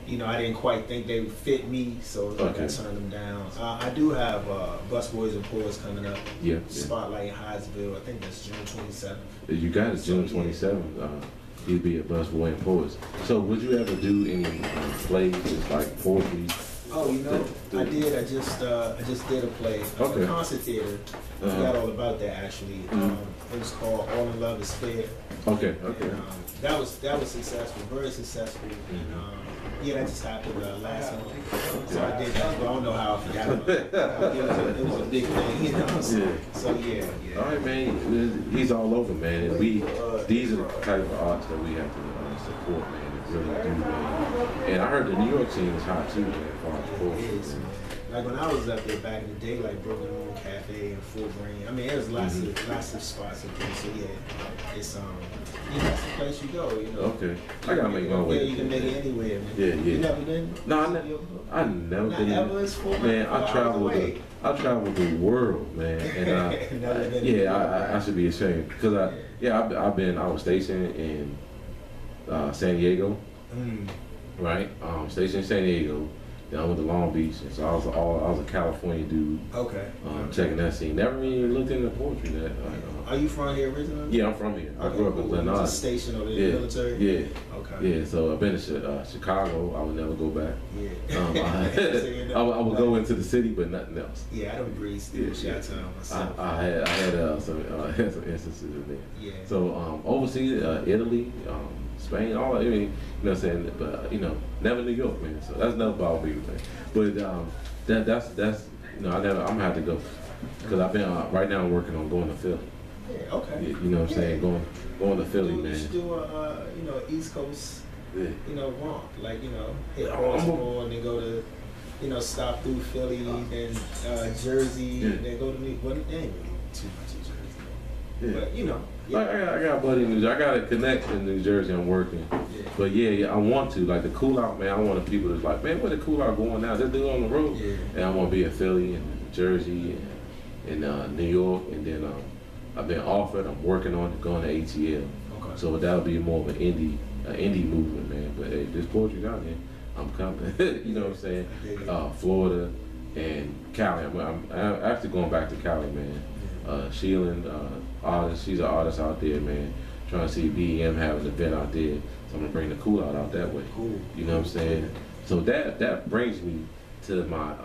you know, I didn't quite think they would fit me, so I turned them down. I do have Busboys and Poors coming up. Spotlight in Hyattsville. I think that's June 27th. You got it, June 27th. He'd be a Busboy and Poors. So would you ever do any plays, just like poetry? Oh, you know, I did. I just did a play, a concert theater. I forgot all about that actually. It was called All in Love Is Fair. And, that was successful, very successful. And yeah, that just happened last month. So I did that, but I don't know how I forgot about it. It was a big thing, you know. So yeah. All right, man. He's all over, man. And these are the type of arts that we have to support, man. Really do, man. And I heard the New York scene is hot too, man, as far as poetry. Like when I was up there back in the day, like Brooklyn Moon Cafe and Full Grain. I mean, there's lots of spots and things. So yeah, it's you know, that's the place you go. You know. Okay. I gotta make my way. Yeah, you can make it anywhere, man. Yeah. You never been? No, I never been. Man, I traveled the world, man, and I should be ashamed because I was stationed in San Diego, right? Stationed in San Diego. Then I went to Long Beach, and so I was a California dude. Checking that scene. Never really looked into poetry. Are you from here originally? Yeah, I'm from here. I grew up in Glen Island. Station over in the military? Yeah. Yeah, so I've been to Chicago. I would never go back. I would go into the city, but nothing else. Yeah, I don't breathe through Chi-Town myself. I had some instances in there. Yeah. So overseas, Italy, Spain, all that. I mean, you know what I'm saying? But you know, never New York, man. So that's another ball beat, man. But that's you know, I'm gonna have to go because I've been right now I'm working on going to Philly. Yeah, okay. You know what I'm saying? Going to Philly, man. You should do a you know, East Coast, you know, romp, like, you know, hit Baltimore and then go to, you know, stop through Philly, then Jersey, and then go to New York. Well, there ain't really too much in Jersey, but you know. Like I got a buddy in New Jersey. I got a connection in New Jersey. I'm working, but yeah, I want to like the Kool Out, man. I want the people that's like, man, where the Kool Out going now? They're doing on the road, and I want to be in Philly and Jersey and New York, and then I've been offered. I'm working on going to ATL, so that'll be more of an indie movement, man. But hey, this poetry down here, I'm coming. You know what I'm saying? Florida and Cali. I'm actually going back to Cali, man. Sheelan, artist, she's an artist out there, man. Trying to see BEM have an event out there, so I'm gonna bring the Kool out that way. You know what I'm saying? So that brings me to my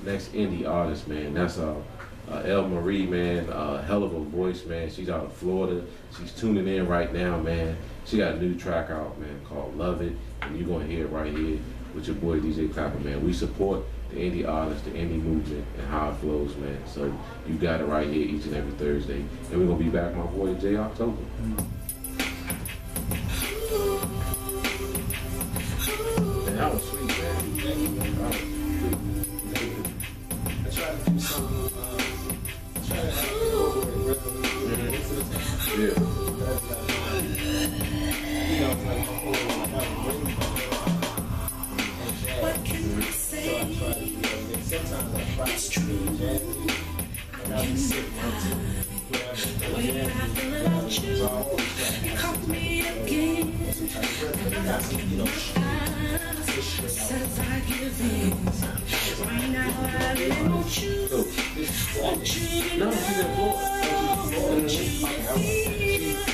next indie artist, man. That's El Marie, man. Hell of a voice, man. She's out of Florida. She's tuning in right now, man. She got a new track out, man, called Love It, and you're gonna hear it right here with your boy DJ Clappa, man. We support the indie artists, the indie movement, and how it flows, man. So you got it right here each and every Thursday. And we're gonna be back, my boy, J October. And that was sweet, man. Thank you, man. I try to do something, try to have you know, sometimes I try to do jazzy, and I'll be sitting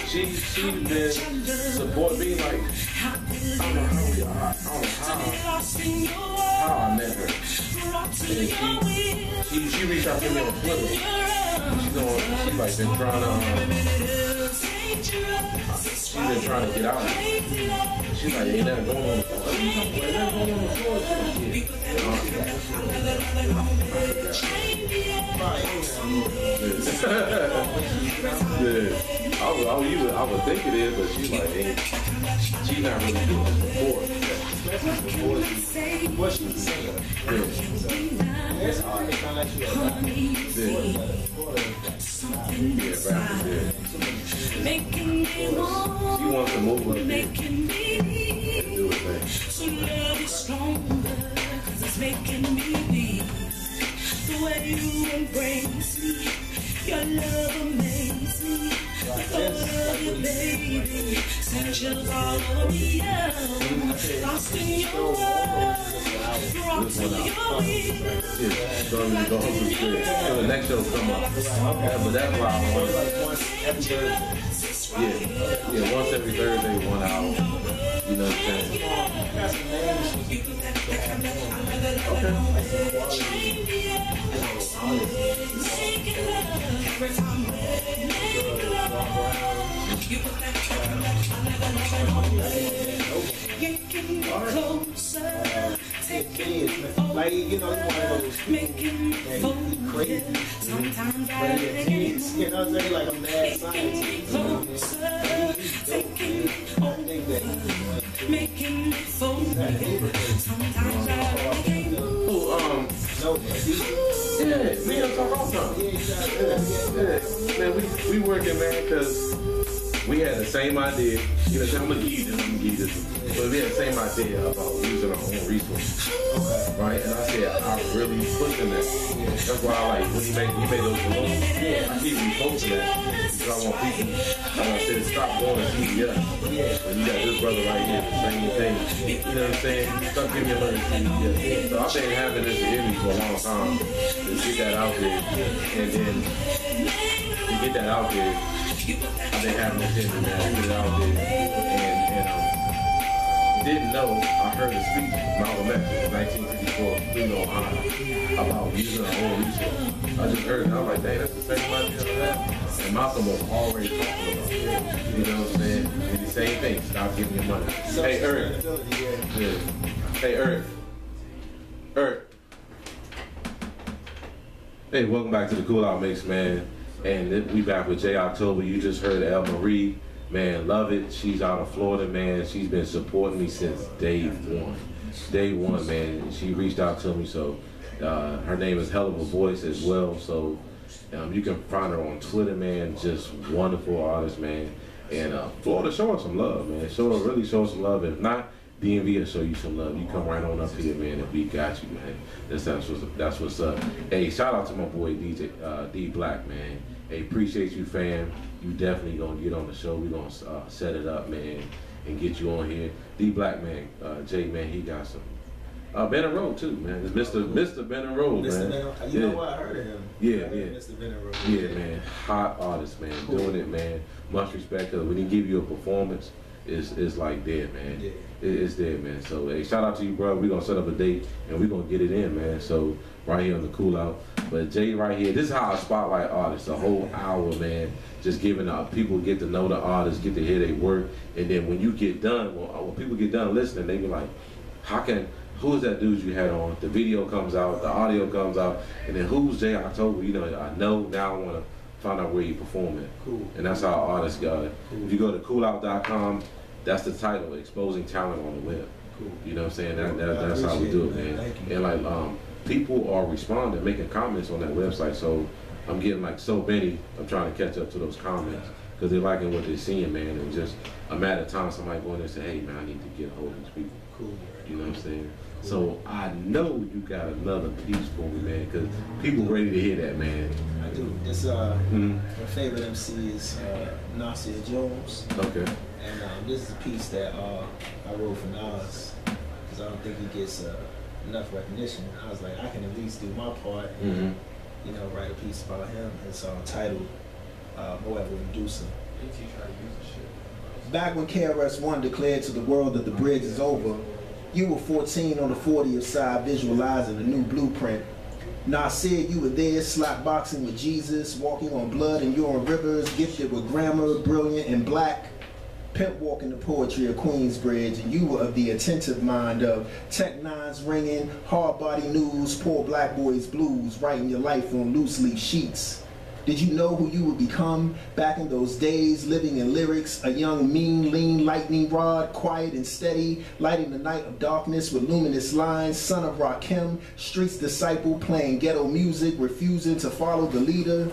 She's been supporting me like I don't know how I met her. And she reached out to me on Twitter. She's like been trying to get out. She's like, ain't nothing going on. I would think it is, but she's like, she's not really doing support. what she was saying. It's hard to kind of She wants to move up here and do it, man. So love is stronger, 'cause it's making me weak. The way you embrace me, your love amazes me. baby, since you follow me out, lost in your world, brought to your ears. So the next show come up. But that's why I want once every Thursday, 1 hour. You know what I'm saying? Like, you know, one of those people and crazy. Sometimes I think, you know what I'm saying? Like a mad scientist. making me focus. Sometimes I think, yeah, we gonna talk all the time. Yeah, man, we working, man, because we had the same idea. You know, I'm gonna give you this. But we had the same idea about using our own resources. Right? And I said, I'm really pushing that. That's why I like, when he made those balloons, I keep reposting that. Because I want people, like I said, stop going to CBS. And you got this brother right here, the same thing. You know what I'm saying? Stop giving your money to CBS. So I've been having this in me for a long time. To get that out there. And then, to get that out there, I've been having this in me, man. To get it out there. And didn't know, I heard a speech, Malcolm X, in 1954, Cleveland, Ohio, about using our own resources. I just heard it, and I was like, dang, that's the same idea of that. And Malcolm was already talking about it. You know what I'm saying? And the same thing, stop giving your money. Hey, Eric. Yeah. Hey, Eric. Hey, welcome back to the Kool Out Mixx, man. And we back with J October. You just heard El Marie. Man, love it. She's out of Florida, man. She's been supporting me since day one. Day one, man. She reached out to me, so her name is Hell of a Voice as well. So you can find her on Twitter, man. Just wonderful artist, man. And Florida, show her some love, man. Really show her some love. If not, DMV will show you some love. You come right on up here, man, and we got you, man. That's what's up. Hey, shout out to my boy DJ D Black, man. Hey, appreciate you, fam. You definitely gonna get on the show. We gonna set it up, man, and get you on here. D Black, man, Jay, man, he got some. Benner Road too, man. It's Mr. Benner Road, man. You know what? I heard of him. Yeah. Mr. Benner Road. Yeah, man. Hot artist, man. Cool. Doing it, man. Much respect. Cause when he give you a performance, it's like dead, man. Yeah. It's dead, man. So hey, shout out to you, bro. We gonna set up a date and we gonna get it in, man. So right here on the Kool Out. But Jay right here, this is how I spotlight artists. A whole hour, man. Just giving people get to know the artists, get to hear their work, and then when you get done, when people get done listening, they be like, who's that dude you had on? The video comes out, the audio comes out, and then who's J October? You know, I know now I want to find out where you perform at. Cool. And that's how artists got it. Cool. If you go to koolout.com, that's the title, Exposing Talent on the Web. Cool. You know what I'm saying? That's how we do it, man. Thank you. And like people are responding, making comments on that website. So I'm getting like so many. I'm trying to catch up to those comments because they're liking what they're seeing, man. And just a matter of time, somebody go in there and say, hey, man, I need to get a hold of these people. Cool. You know what I'm saying? Cool. So I know you got another piece for me, man, because people ready to hear that, man. I do. It's my favorite MC is Nasir Jones. Okay. And this is a piece that I wrote for Nas because I don't think he gets enough recognition. I was like, I can at least do my part and you know, write a piece about him. It's titled Moab Medusa. Back when KRS-One declared to the world that the bridge is over, you were 14 on the 40th side visualizing a new blueprint. Nasir, you were there slap boxing with Jesus, walking on blood and urine rivers, gifted with grammar, brilliant and black. Pimp walking the poetry of Queensbridge, and you were of the attentive mind of Tech Nines ringing, hard body news, poor black boys blues, writing your life on loose leaf sheets. Did you know who you would become back in those days, living in lyrics, a young, mean, lean lightning rod, quiet and steady, lighting the night of darkness with luminous lines, son of Rakim, streets disciple, playing ghetto music, refusing to follow the leader?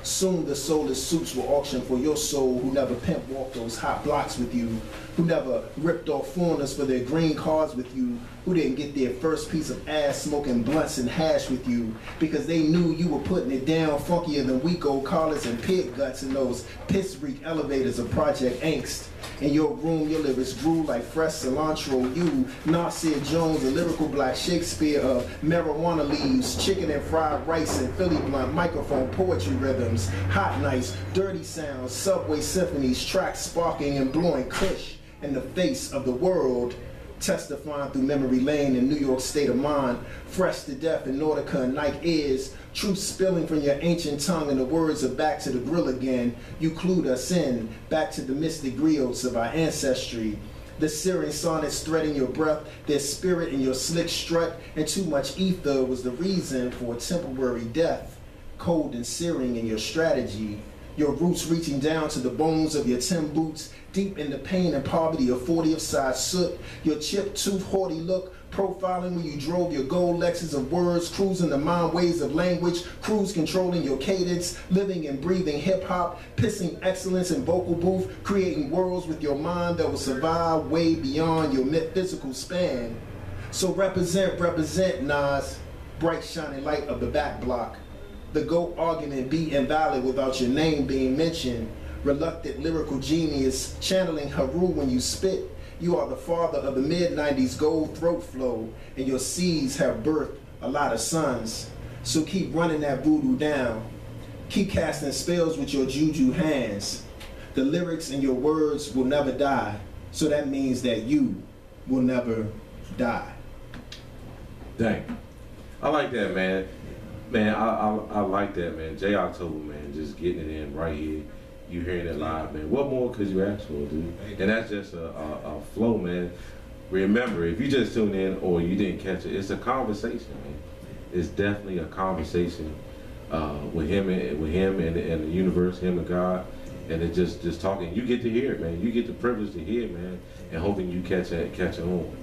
Soon the soulless suits will auction for your soul who never pimp walked those hot blocks with you. who never ripped off foreigners for their green cards with you, who didn't get their first piece of ass smoking blunts and hash with you, because they knew you were putting it down funkier than weak old collars and pig guts in those piss-reek elevators of Project Angst. In your room, your lyrics grew like fresh cilantro. You, Nasir Jones, a lyrical black Shakespeare of marijuana leaves, chicken and fried rice and Philly blunt, microphone poetry rhythms, hot nights, dirty sounds, subway symphonies, tracks sparking and blowing kush in the face of the world, testifying through memory lane in New York state of mind, fresh to death in Nautica and Nike ears, truth spilling from your ancient tongue and the words of Back to the Grill Again. You clued us in, back to the mystic griots of our ancestry. The searing sonnets threading your breath, their spirit in your slick strut, and too much ether was the reason for a temporary death, cold and searing in your strategy. Your roots reaching down to the bones of your Tim boots, deep in the pain and poverty of 40th side soot. Your chipped tooth, haughty look, profiling when you drove your gold Lexus of words, cruising the mind waves of language, cruise controlling your cadence, living and breathing hip-hop, pissing excellence in vocal booth, creating worlds with your mind that will survive way beyond your physical span. So represent, Nas, bright shining light of the back block. The GOAT argument be invalid without your name being mentioned. Reluctant lyrical genius, channeling Haru when you spit. You are the father of the mid-90s gold throat flow, and your seeds have birthed a lot of sons. So keep running that voodoo down. Keep casting spells with your juju hands. The lyrics and your words will never die, so that means that you will never die. Dang. I like that, man. Man, I like that, man. J October, man, just getting it in right here. You hearing it live, man. What more could you ask for, dude? And that's just a flow, man. Remember, if you just tuned in or you didn't catch it, it's a conversation, man. It's definitely a conversation with him and the universe, him and God, and it just talking. You get to hear it, man. You get the privilege to hear it, man, and hoping you catch it on.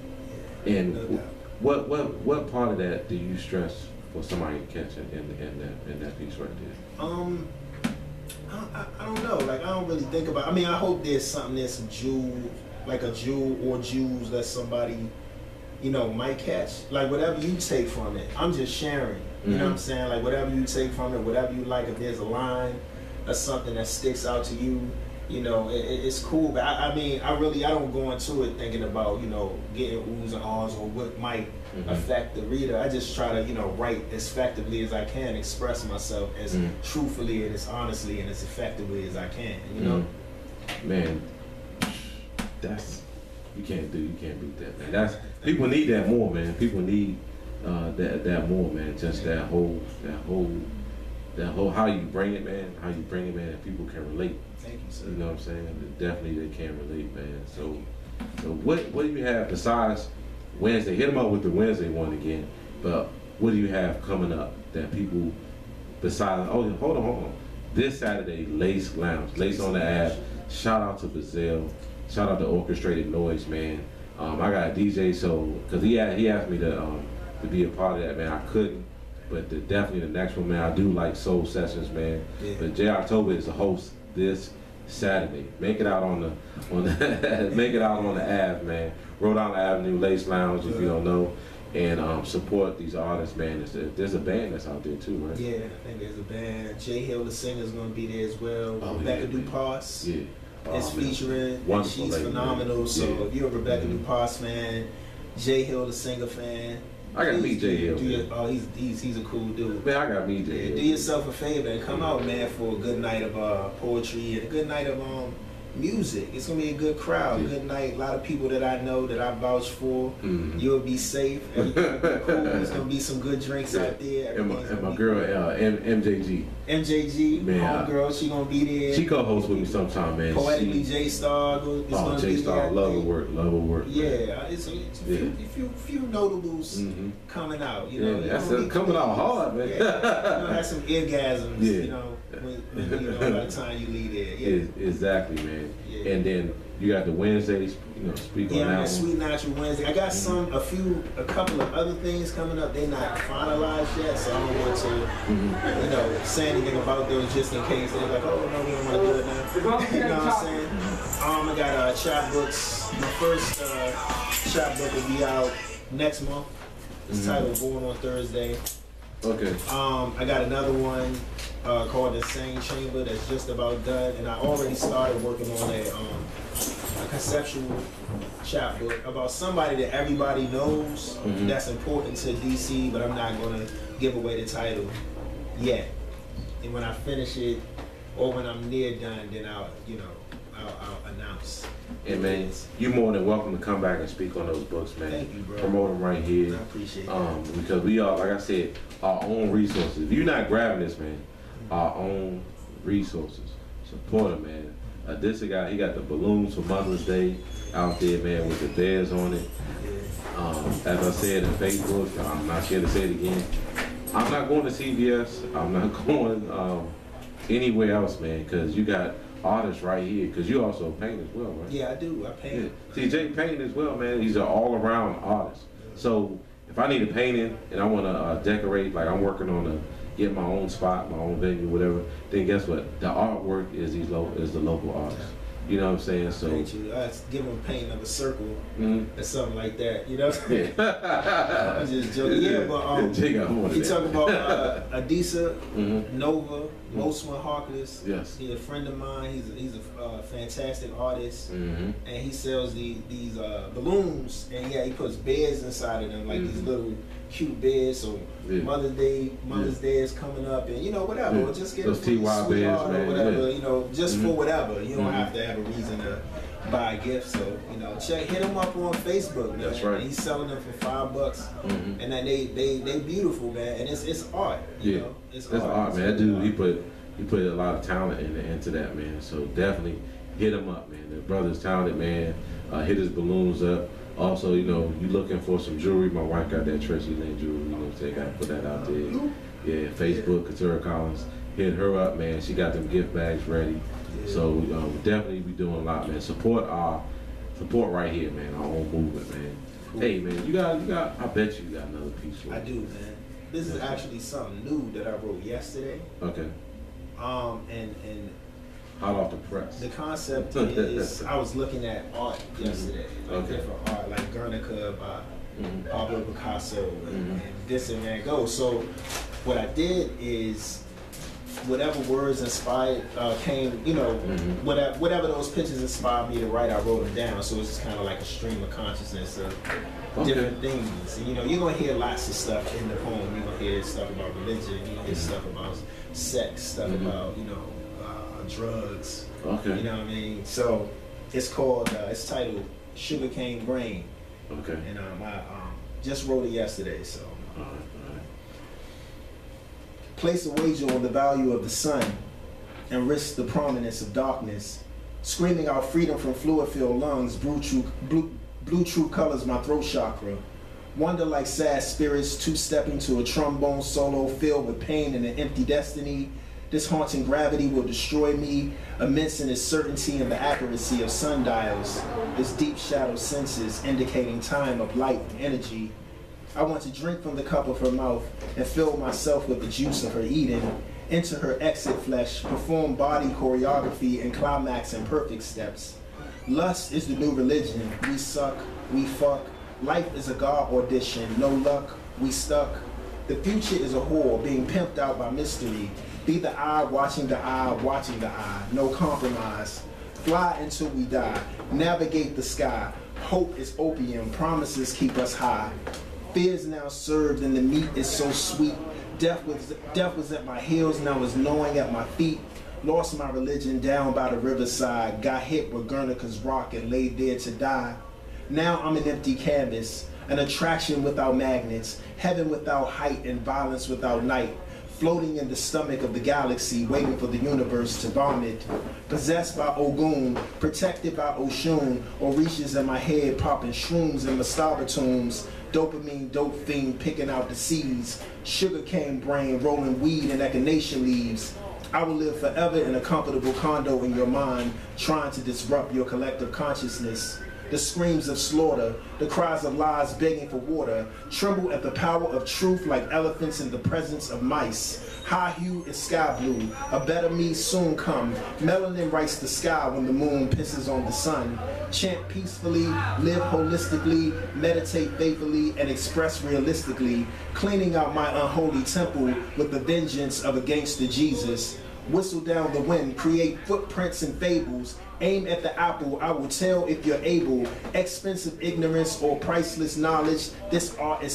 And what part of that do you stress for somebody to catch it in that piece right there? I don't know. Like, I don't really think about. I mean, I hope there's something there's some jewel, like a jewel or jewels that somebody, might catch. Like, whatever you take from it, I'm just sharing. You know what I'm saying? Like, whatever you take from it, whatever you like. If there's a line or something that sticks out to you, it's cool. But I mean, I don't go into it thinking about getting oohs and ahs or what might affect the reader. I just try to write as effectively as I can, express myself as truthfully and as honestly and as effectively as I can. Man, you can't beat that, man. That's people need that more, man. People need that more, man. Just that whole how you bring it, man. How you bring it, man. And people can relate. Thank you, sir. You know what I'm saying? Definitely they can relate, man. So what do you have besides Wednesday? Hit them up with the Wednesday one again. But what do you have coming up that people besides? Oh, hold on. This Saturday, Lace Lounge, Lace on the app. Shout out to Brazil. Shout out to Orchestrated Noise, man. I got a DJ, so because he asked me to be a part of that, man. I couldn't. But definitely the next one, man. I do like soul sessions, man. Yeah. But J October is the host this Saturday. Make it out on the make it out on the Ave, man. Rhode Island Avenue, Lace Lounge, if you don't know, and support these artists, man. There's a band that's out there too, right? Yeah, I think there's a band. Jay Hill, the singer, is going to be there as well. Rebecca Dupas is featuring, and she's phenomenal. Man. So if you're a Rebecca Dupas fan, Jay Hill, the singer fan. I gotta meet Jay Hill. He's a cool dude. Man, I gotta meet Jay Hill. Do yourself a favor and come out, man, for a good night of poetry and a good night of music. It's gonna be a good crowd, a good night. A lot of people that I know that I vouch for. You'll be safe. Everything will be cool. There's gonna be some good drinks out there. And my girl, MJG. MJG, homegirl, she gonna be there. She co-hosts with me sometime, man. Poetically J Star is gonna J Star, love her work. Yeah, it's a few notables coming out. That's coming out hard, man. Have some orgasms. When by the time you leave there. Yeah. Exactly, man. Yeah. And then you got the Wednesdays, speak on that one. Sweet Natural Wednesday. I got a couple of other things coming up. They're not finalized yet, so I don't want to, say anything about those just in case they're like, oh no, we don't want to do it now. You know what I'm saying? I got chapbooks. My first chapbook will be out next month. It's titled Born on Thursday. Okay. I got another one called Insane Chamber that's just about done, and I already started working on a conceptual chapbook about somebody that everybody knows that's important to DC, but I'm not gonna give away the title yet. And when I finish it, or when I'm near done, then I'll announce. And man, you're more than welcome to come back and speak on those books, man. Thank you, bro. Promote them right here. I appreciate that. Because we are, like I said, our own resources. If you're not grabbing this, man, our own resources. Support them, man. This guy, he got the balloons for Mother's Day out there, man, with the bears on it. As I said in Facebook, I'm not scared to say it again. I'm not going to CVS. I'm not going anywhere else, man, because you got artists right here, because you also paint as well, right? Yeah, I do. I paint. Yeah. See, Jay paint as well, man. He's an all-around artist. So if I need a painting and I want to decorate, like I'm working on get my own spot, my own venue, whatever, then guess what? The artwork is the local artists. You know what I'm saying? So I give them paint of a circle or something like that. You know what I'm saying? yeah. I'm just joking. Yeah, but you talk about Adisa, Nova, Mosman Harkless. Yes. He's a friend of mine. He's a fantastic artist, and he sells these balloons, and he puts bears inside of them, like these little cute bears. So Mother's Day is coming up, and whatever. Or just get those a TY bears, man. or whatever. Just for whatever. You don't have to have a reason to buy a gift. So hit him up on Facebook, man. That's right. And he's selling them for $5, and then they beautiful, man. And it's art. You know? It's art, man. That dude, he put a lot of talent into that, man. So definitely hit him up, man. The brother's talented, man. Hit his balloons up. Also, you looking for some jewelry. My wife got that Tracy Lane jewelry. You know what I'm saying? Got to put that out there. Yeah, Facebook, Katura Collins. Hit her up, man. She got them gift bags ready. So definitely be doing a lot, man. Support right here, man. Our own movement, man. Cool. Hey, man, you got. I bet you got another piece. I do, man. This is actually something new that I wrote yesterday. Okay. And hot off the press. The concept is I was looking at art yesterday, like different art, like Guernica by Pablo Picasso and this and Van Gogh. So what I did is whatever words inspired came, whatever those pictures inspired me to write, I wrote them down. So it's just kind of like a stream of consciousness of different things. And, you're gonna hear lots of stuff in the poem. You're gonna hear stuff about religion. You're gonna hear stuff about sex, stuff about drugs. Okay. You know what I mean? So it's called. It's titled Sugarcane Brain. Okay. And I just wrote it yesterday. So. All right. Place a wager on the value of the sun and risk the prominence of darkness. Screaming out freedom from fluid-filled lungs, blue true colors my throat chakra. Wonder like sad spirits two-stepping to a trombone solo filled with pain and an empty destiny. This haunting gravity will destroy me, immense in its certainty and the accuracy of sundials. This deep shadow senses indicating time of light and energy. I want to drink from the cup of her mouth and fill myself with the juice of her eating. Enter her exit flesh, perform body choreography and climax in perfect steps. Lust is the new religion. We suck, we fuck. Life is a God audition. No luck, we stuck. The future is a whore being pimped out by mystery. Be the eye watching the eye, watching the eye. No compromise. Fly until we die. Navigate the sky. Hope is opium. Promises keep us high. Fears now served and the meat is so sweet. Death was at my heels, now is gnawing at my feet. Lost my religion down by the riverside. Got hit with Guernica's rock and laid there to die. Now I'm an empty canvas, an attraction without magnets, heaven without height and violence without night. Floating in the stomach of the galaxy, waiting for the universe to vomit. Possessed by Ogun, protected by Oshun, Orishas in my head popping shrooms and masturbatums. Dopamine, dope fiend picking out the seeds. Sugarcane brain rolling weed and echinacea leaves. I will live forever in a comfortable condo in your mind, trying to disrupt your collective consciousness. the screams of slaughter, the cries of lies begging for water, tremble at the power of truth like elephants in the presence of mice. High hue is sky blue, a better me soon come. Melanin writes the sky when the moon pisses on the sun. Chant peacefully, live holistically, meditate faithfully, and express realistically. Cleaning out my unholy temple with the vengeance of a gangster Jesus. Whistle down the wind, create footprints and fables. Aim at the apple, I will tell if you're able. Expensive ignorance or priceless knowledge, this art is